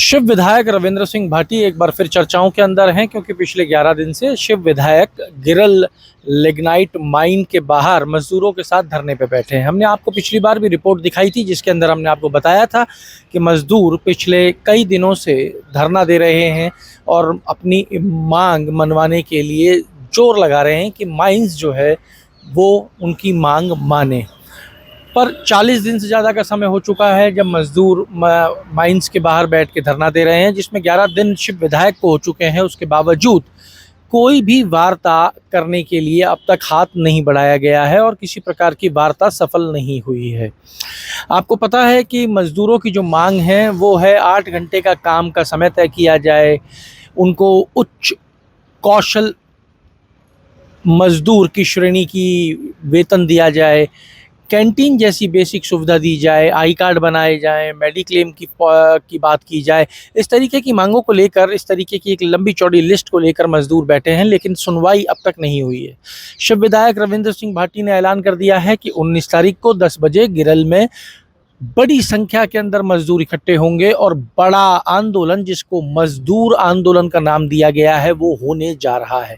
शिव विधायक रविंद्र सिंह भाटी एक बार फिर चर्चाओं के अंदर हैं, क्योंकि पिछले 11 दिन से शिव विधायक गिरल लिग्नाइट माइन के बाहर मजदूरों के साथ धरने पे बैठे हैं। हमने आपको पिछली बार भी रिपोर्ट दिखाई थी, जिसके अंदर हमने आपको बताया था कि मजदूर पिछले कई दिनों से धरना दे रहे हैं और अपनी मांग मनवाने के लिए जोर लगा रहे हैं कि माइंस जो है वो उनकी मांग माने। पर 40 दिन से ज़्यादा का समय हो चुका है जब मजदूर माइंस के बाहर बैठ के धरना दे रहे हैं, जिसमें 11 दिन शिव विधायक को हो चुके हैं। उसके बावजूद कोई भी वार्ता करने के लिए अब तक हाथ नहीं बढ़ाया गया है और किसी प्रकार की वार्ता सफल नहीं हुई है। आपको पता है कि मजदूरों की जो मांग है वो है 8 घंटे का काम का समय तय किया जाए, उनको उच्च कौशल मजदूर की श्रेणी की वेतन दिया जाए, कैंटीन जैसी बेसिक सुविधा दी जाए, आई कार्ड बनाए जाएं, मेडिक्लेम की बात की जाए। इस तरीके की मांगों को लेकर, इस तरीके की एक लंबी चौड़ी लिस्ट को लेकर मजदूर बैठे हैं, लेकिन सुनवाई अब तक नहीं हुई है। शिव विधायक रविंद्र सिंह भाटी ने ऐलान कर दिया है कि 19 तारीख को 10 बजे गिरल में बड़ी संख्या के अंदर मजदूर इकट्ठे होंगे और बड़ा आंदोलन, जिसको मजदूर आंदोलन का नाम दिया गया है, वो होने जा रहा है।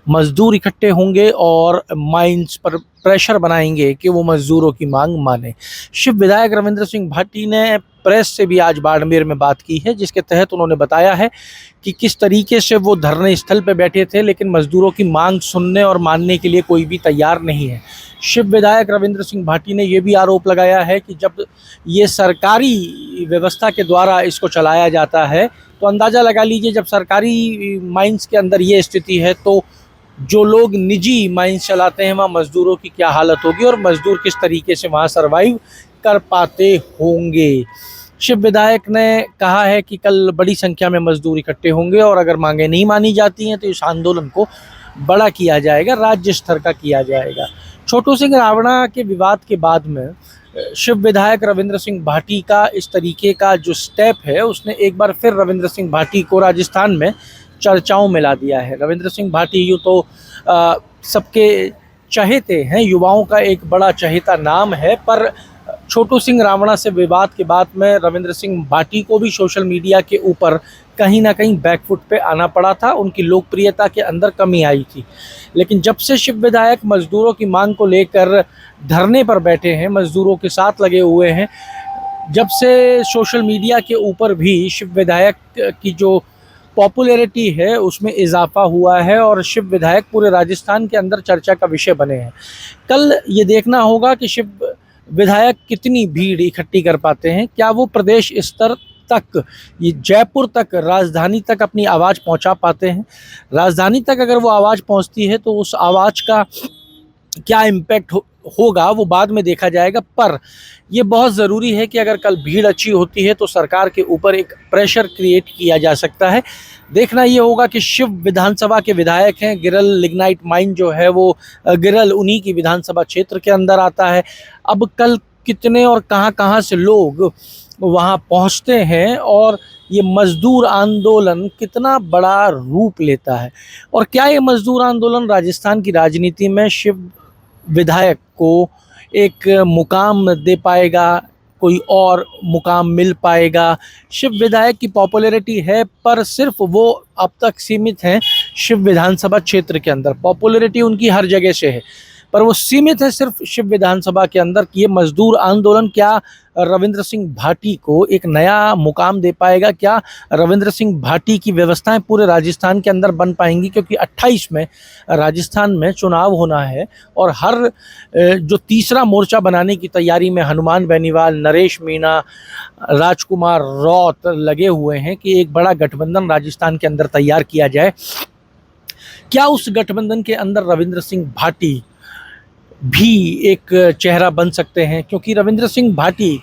मजदूर इकट्ठे होंगे और माइंस पर प्रेशर बनाएंगे कि वो मजदूरों की मांग माने। शिव विधायक रविंद्र सिंह भाटी ने प्रेस से भी आज बाड़मेर में बात की है, जिसके तहत उन्होंने बताया है कि किस तरीके से वो धरने स्थल पर बैठे थे, लेकिन मजदूरों की मांग सुनने और मानने के लिए कोई भी तैयार नहीं है। शिव विधायक रविंद्र सिंह भाटी ने यह भी आरोप लगाया है कि जब ये सरकारी व्यवस्था के द्वारा इसको चलाया जाता है, तो अंदाज़ा लगा लीजिए जब सरकारी माइंस के अंदर ये स्थिति है तो जो लोग निजी माइंस चलाते हैं वहाँ मजदूरों की क्या हालत होगी और मजदूर किस तरीके से वहाँ सर्वाइव कर पाते होंगे। शिव विधायक ने कहा है कि कल बड़ी संख्या में मजदूर इकट्ठे होंगे और अगर मांगें नहीं मानी जाती हैं तो इस आंदोलन को बड़ा किया जाएगा, राज्य स्तर का किया जाएगा। छोटू सिंह रावणा के विवाद के बाद में शिव विधायक रविंद्र सिंह भाटी का इस तरीके का जो स्टेप है, उसने एक बार फिर रविंद्र सिंह भाटी को राजस्थान में चर्चाओं में ला दिया है। रविंद्र सिंह भाटी यूँ तो सबके चहेते हैं, युवाओं का एक बड़ा चहेता नाम है, पर छोटू सिंह रावणा से विवाद के बाद में रविंद्र सिंह भाटी को भी सोशल मीडिया के ऊपर कहीं ना कहीं बैकफुट पे आना पड़ा था, उनकी लोकप्रियता के अंदर कमी आई थी। लेकिन जब से शिव विधायक मजदूरों की मांग को लेकर धरने पर बैठे हैं, मजदूरों के साथ लगे हुए हैं, जब से सोशल मीडिया के ऊपर भी शिव विधायक की जो पॉपुलैरिटी है उसमें इजाफा हुआ है और शिव विधायक पूरे राजस्थान के अंदर चर्चा का विषय बने हैं। कल ये देखना होगा कि शिव विधायक कितनी भीड़ इकट्ठी कर पाते हैं, क्या वो प्रदेश स्तर तक, ये जयपुर तक, राजधानी तक अपनी आवाज़ पहुंचा पाते हैं। राजधानी तक अगर वो आवाज़ पहुंचती है तो उस आवाज़ का क्या इम्पैक्ट होगा वो बाद में देखा जाएगा। पर ये बहुत ज़रूरी है कि अगर कल भीड़ अच्छी होती है तो सरकार के ऊपर एक प्रेशर क्रिएट किया जा सकता है। देखना ये होगा कि शिव विधानसभा के विधायक हैं, गिरल लिग्नाइट माइन जो है वो गिरल उन्हीं की विधानसभा क्षेत्र के अंदर आता है। अब कल कितने और कहां से लोग वहां पहुंचते हैं और ये मजदूर आंदोलन कितना बड़ा रूप लेता है, और क्या ये मजदूर आंदोलन राजस्थान की राजनीति में शिव विधायक को एक मुकाम दे पाएगा, कोई और मुकाम मिल पाएगा। शिव विधायक की पॉपुलैरिटी है, पर सिर्फ वो अब तक सीमित हैं शिव विधानसभा क्षेत्र के अंदर। पॉपुलैरिटी उनकी हर जगह से है, पर वो सीमित है सिर्फ शिव विधानसभा के अंदर। ये मजदूर आंदोलन क्या रविंद्र सिंह भाटी को एक नया मुकाम दे पाएगा? क्या रविंद्र सिंह भाटी की व्यवस्थाएं पूरे राजस्थान के अंदर बन पाएंगी? क्योंकि 28 में राजस्थान में चुनाव होना है और हर जो तीसरा मोर्चा बनाने की तैयारी में हनुमान बेनीवाल, नरेश मीणा, राजकुमार रौत लगे हुए हैं कि एक बड़ा गठबंधन राजस्थान के अंदर तैयार किया जाए। क्या उस गठबंधन के अंदर रविंद्र सिंह भाटी भी एक चेहरा बन सकते हैं? क्योंकि रविंद्र सिंह भाटी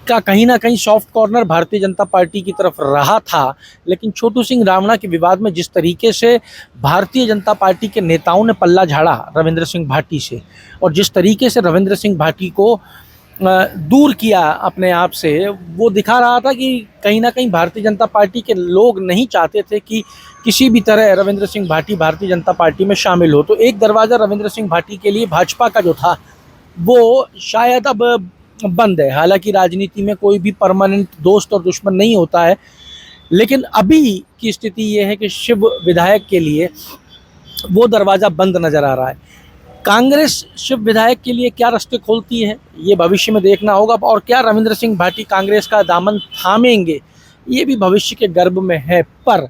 का कहीं ना कहीं soft corner Bharatiya Janata party की तरफ रहा था, लेकिन छोटू सिंह रावणा के विवाद में जिस तरीके से भारतीय जनता पार्टी के नेताओं ने पल्ला झाड़ा रविंद्र सिंह भाटी से, और जिस तरीके से रविंद्र सिंह भाटी को दूर किया अपने आप से, वो दिखा रहा था कि कहीं ना कहीं भारतीय जनता पार्टी के लोग नहीं चाहते थे कि किसी भी तरह रविंद्र सिंह भाटी भारतीय जनता पार्टी में शामिल हो। तो एक दरवाज़ा रविंद्र सिंह भाटी के लिए भाजपा का जो था वो शायद अब बंद है। हालांकि राजनीति में कोई भी परमानेंट दोस्त और दुश्मन नहीं होता है, लेकिन अभी की स्थिति ये है कि शिव विधायक के लिए वो दरवाज़ा बंद नज़र आ रहा है। कांग्रेस शिव विधायक के लिए क्या रास्ते खोलती है, ये भविष्य में देखना होगा। और क्या रविंद्र सिंह भाटी कांग्रेस का दामन थामेंगे, ये भी भविष्य के गर्भ में है। पर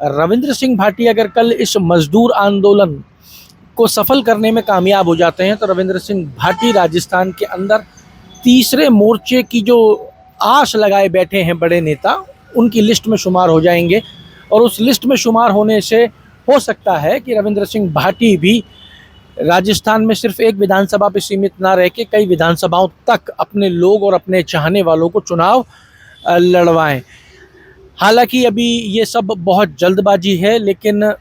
रविंद्र सिंह भाटी अगर कल इस मजदूर आंदोलन को सफल करने में कामयाब हो जाते हैं तो रविंद्र सिंह भाटी राजस्थान के अंदर तीसरे मोर्चे की जो आस लगाए बैठे हैं बड़े नेता, उनकी लिस्ट में शुमार हो जाएंगे। और उस लिस्ट में शुमार होने से हो सकता है कि रविंद्र सिंह भाटी भी राजस्थान में सिर्फ एक विधानसभा पे सीमित ना रह के कई विधानसभाओं तक अपने लोग और अपने चाहने वालों को चुनाव लड़वाएं। हालांकि अभी ये सब बहुत जल्दबाजी है, लेकिन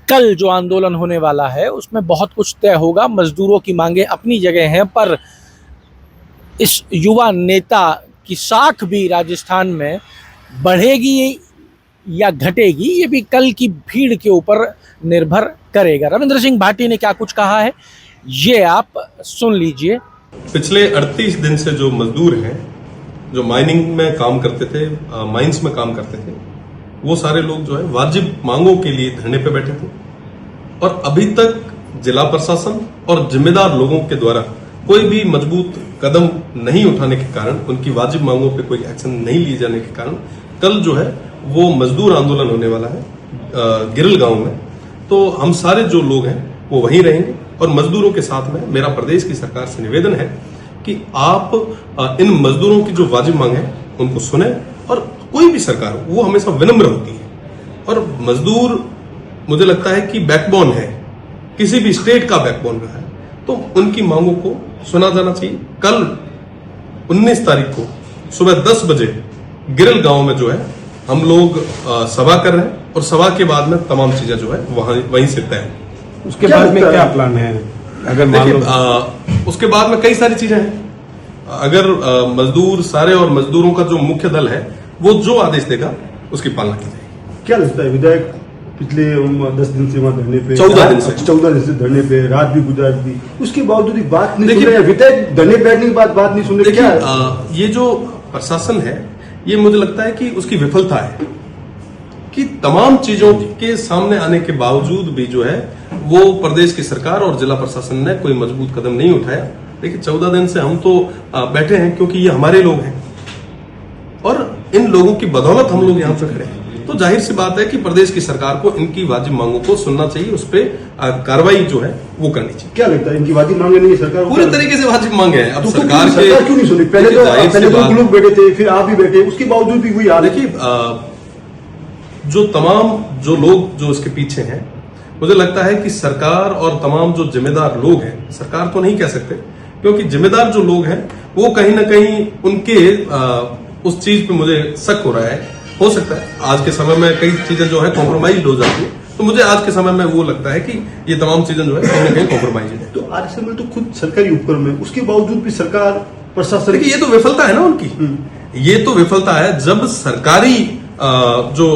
कल जो आंदोलन होने वाला है उसमें बहुत कुछ तय होगा। मजदूरों की मांगें अपनी जगह हैं, पर इस युवा नेता की साख भी राजस्थान में बढ़ेगी या घटेगी, ये भी कल की भीड़ के ऊपर निर्भर करेगा। रविंद्र सिंह भाटी ने क्या कुछ कहा है, ये आप सुन लीजिए। पिछले 38 दिन से जो मजदूर हैं, जो माइनिंग में काम करते थे, माइंस में काम करते थे, वो सारे लोग जो है वाजिब मांगों के लिए धरने पे बैठे थे। और अभी तक जिला प्रशासन और जिम्मेदार लोगों के द्वारा कोई भी मजबूत कदम नहीं उठाने के कारण, उनकी वाजिब मांगों पे कोई एक्शन नहीं लिए जाने के कारण कल जो है वो मजदूर आंदोलन होने वाला है गिरल गांव में। तो हम सारे जो लोग हैं वो वहीं रहेंगे और मजदूरों के साथ में मेरा प्रदेश की सरकार से निवेदन है कि आप इन मजदूरों की जो वाजिब मांग है उनको सुने। और कोई भी सरकार हो वो हमेशा विनम्र होती है, और मजदूर मुझे लगता है कि बैकबोन है, किसी भी स्टेट का बैकबोन रहा है, तो उनकी मांगों को सुना जाना चाहिए। कल 19 तारीख को सुबह 10 बजे गिरल गांव में जो है हम लोग सभा कर रहे हैं, और सभा के बाद में तमाम चीजें जो है वहीं से तय है। उसके बाद में क्या प्लान है? अगर देखिए उसके बाद में कई सारी चीजें हैं। अगर मजदूर सारे और मजदूरों का जो मुख्य दल है वो जो आदेश देगा उसकी पालना की जाएगी। क्या लगता है विधायक पिछले 10 दिन से वहां धरने पे, 14 दिन से धरने पे, रात भी गुजार दी, उसके बावजूद बात नहीं सुन रहे, विधायक धरने बैठने के बाद बात नहीं सुन रहे? क्या ये जो प्रशासन है, ये मुझे लगता है कि उसकी विफलता है कि तमाम चीजों के सामने आने के बावजूद भी जो है वो प्रदेश की सरकार और जिला प्रशासन ने कोई मजबूत कदम नहीं उठाया। देखिए 14 दिन से हम तो बैठे हैं क्योंकि ये हमारे लोग हैं और इन लोगों की बदौलत हम लोग यहाँ पे खड़े हैं। तो जाहिर सी बात है कि प्रदेश की सरकार को इनकी वाजिब मांगों को सुनना चाहिए, उस पर कार्रवाई जो है वो करनी चाहिए। क्या लगता है इनकी वाजिब मांगे नहीं? सरकार पूरे तरीके से वाजिब मांगे हैं। अब तो सरकार क्यों नहीं सुनी? पहले तो लोग बैठे थे, फिर आप भी बैठे, उसके बावजूद भी वही हाल। देखिए जो तमाम जो लोग जो इसके पीछे हैं, मुझे लगता है कि सरकार और तमाम जो जिम्मेदार लोग हैं, सरकार तो नहीं कह सकते क्योंकि जिम्मेदार जो लोग हैं वो कहीं ना कहीं उनके उस चीज पे मुझे शक हो रहा है। हो सकता है आज के समय में कई चीजें जो है कॉम्प्रोमाइज हो जाती है, तो मुझे आज के समय में वो लगता है कि ये तमाम चीजें जो है कहीं ना कहीं कॉम्प्रोमाइज है। तो आज समय तो खुद सरकारी उपक्रम है, उसके बावजूद भी सरकार प्रशासन, देखिए ये तो विफलता है ना उनकी, ये तो विफलता है। जब सरकारी जो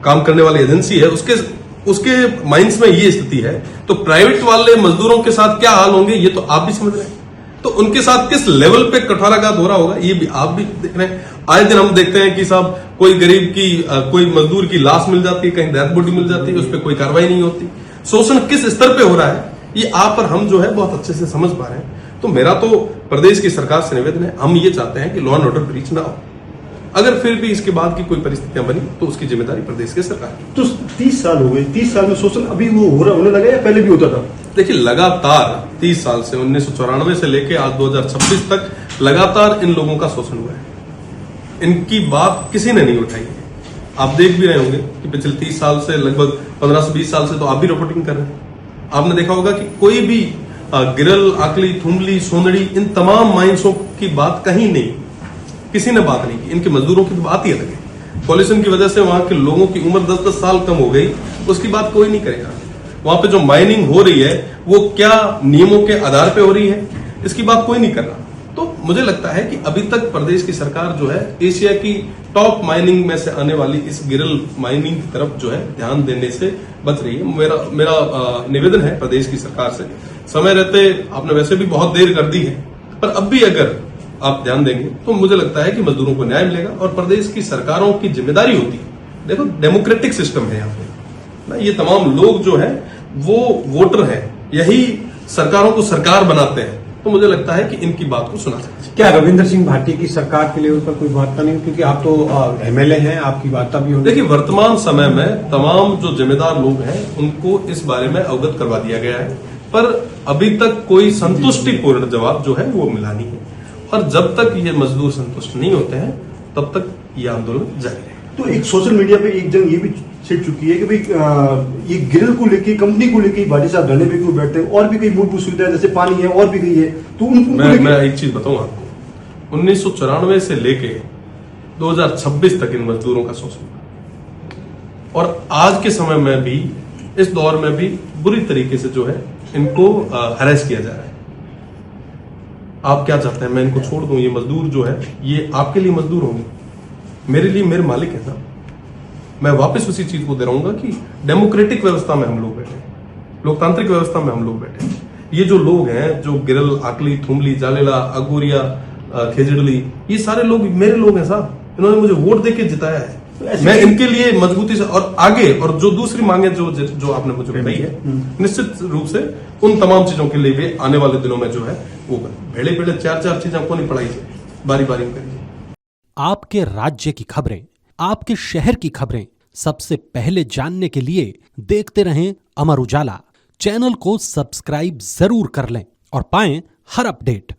काम करने वाली एजेंसी है उसके माइंड्स में ये स्थिति है, तो प्राइवेट वाले मजदूरों के साथ क्या हाल होंगे ये तो आप भी समझ रहे हैं। तो उनके साथ किस लेवल पे कठोराघात हो रहा होगा ये भी आप भी देख रहे हैं। आए दिन हम देखते हैं कि साहब कोई गरीब की कोई मजदूर की लाश मिल जाती है, कहीं डेथ बॉडी मिल जाती है, उस पर कोई कार्रवाई नहीं होती। शोषण किस स्तर पे हो रहा है ये आप और हम जो है बहुत अच्छे से समझ पा रहे हैं। तो मेरा तो प्रदेश की सरकार से निवेदन है, हम ये चाहते हैं कि लॉ एंड ऑर्डर ब्रीच ना हो। अगर फिर भी इसके बाद की कोई परिस्थितियां बनी तो उसकी जिम्मेदारी प्रदेश की सरकार की। तो 30 साल हो गए, 30 साल में शोषण अभी वो होने लगा या पहले भी होता था? देखिए लगातार 30 साल से 1994 से लेके आज 2026 तक लगातार इन लोगों का शोषण हुआ है। इनकी बात किसी ने नहीं उठाई है। आप देख भी रहे होंगे कि पिछले 30 साल से लगभग 15 से 20 साल से तो आप भी रिपोर्टिंग कर रहे हैं। आपने देखा होगा कि कोई भी गिरल, आकली, थुमली, सोनड़ी, इन तमाम माइंसों की बात कहीं नहीं, किसी ने बात नहीं की। इनके मजदूरों की तो बात ही अलग है। पॉल्यूशन की वजह से वहां के लोगों की उम्र 10-10 साल कम हो गई, उसकी बात कोई नहीं करेगा। वहां पे जो माइनिंग हो रही है वो क्या नियमों के आधार पे हो रही है, इसकी बात कोई नहीं कर रहा। तो मुझे लगता है कि अभी तक प्रदेश की सरकार जो है एशिया की टॉप माइनिंग में से आने वाली इस गिरल माइनिंग की तरफ जो है ध्यान देने से बच रही है। मेरा निवेदन है प्रदेश की सरकार से, समय रहते आपने वैसे भी बहुत देर कर दी है, पर अब भी अगर आप ध्यान देंगे तो मुझे लगता है कि मजदूरों को न्याय मिलेगा। और प्रदेश की सरकारों की जिम्मेदारी होती है, देखो डेमोक्रेटिक सिस्टम है यहाँ पे ना, ये तमाम लोग जो है वो वोटर हैं, यही सरकारों को सरकार बनाते हैं, तो मुझे लगता है कि इनकी बात को सुना चाहिए। क्या रविंद्र सिंह भाटी की सरकार के लेवल पर कोई वार्ता नहीं, क्योंकि आप तो एमएलए हैं, आपकी वार्ता भी होगी। देखिए, वर्तमान समय में तमाम जो जिम्मेदार लोग हैं उनको इस बारे में अवगत करवा दिया गया है, पर अभी तक कोई संतुष्टिपूर्ण जवाब जो है वो मिला नहीं है। और जब तक ये मजदूर संतुष्ट नहीं होते हैं तब तक ये आंदोलन जारी रहेगा। तो एक सोशल मीडिया पे एक जंग ये भी छिड़ चुकी है कि भाई ये ग्रिल को लेके, कंपनी को लेके भाटी साहब धरने पे क्यों बैठते हैं, और भी कई मूलभूत सुविधाएं जैसे पानी है और भी कई है, तो उनको मैं एक चीज बताऊं आपको, 1994 से लेके 2026 तक इन मजदूरों का शोषण, और आज के समय में भी, इस दौर में भी बुरी तरीके से जो है इनको हरेस किया जा रहा है। आप क्या चाहते हैं, मैं इनको छोड़ दूं? ये मजदूर जो है ये आपके लिए मजदूर होंगे, मेरे लिए मेरे मालिक है साहब। मैं वापस उसी चीज को दोहराऊंगा कि डेमोक्रेटिक व्यवस्था में हम लोग बैठे हैं, लोकतांत्रिक व्यवस्था में हम लोग बैठे हैं। ये जो लोग हैं, जो गिरल, आकली, थुमली, जालेला, अगोरिया, खेजड़ली, ये सारे लोग मेरे लोग हैं साहब, इन्होंने मुझे वोट देके जिताया है। मैं इनके लिए मजबूती से और आगे, और जो दूसरी मांगे जो आपने मुझे बताई है, निश्चित रूप से उन तमाम चीजों के लिए भी आने वाले दिनों में जो है वो भेड़े भेड़े चार चीजें आपको नहीं पढ़ाई जाए, बारी बारी में करिए। आपके राज्य की खबरें, आपके शहर की खबरें सबसे पहले जानने के लिए देखते रहें अमर उजाला। चैनल को सब्सक्राइब जरूर कर लें और पाएं हर अपडेट।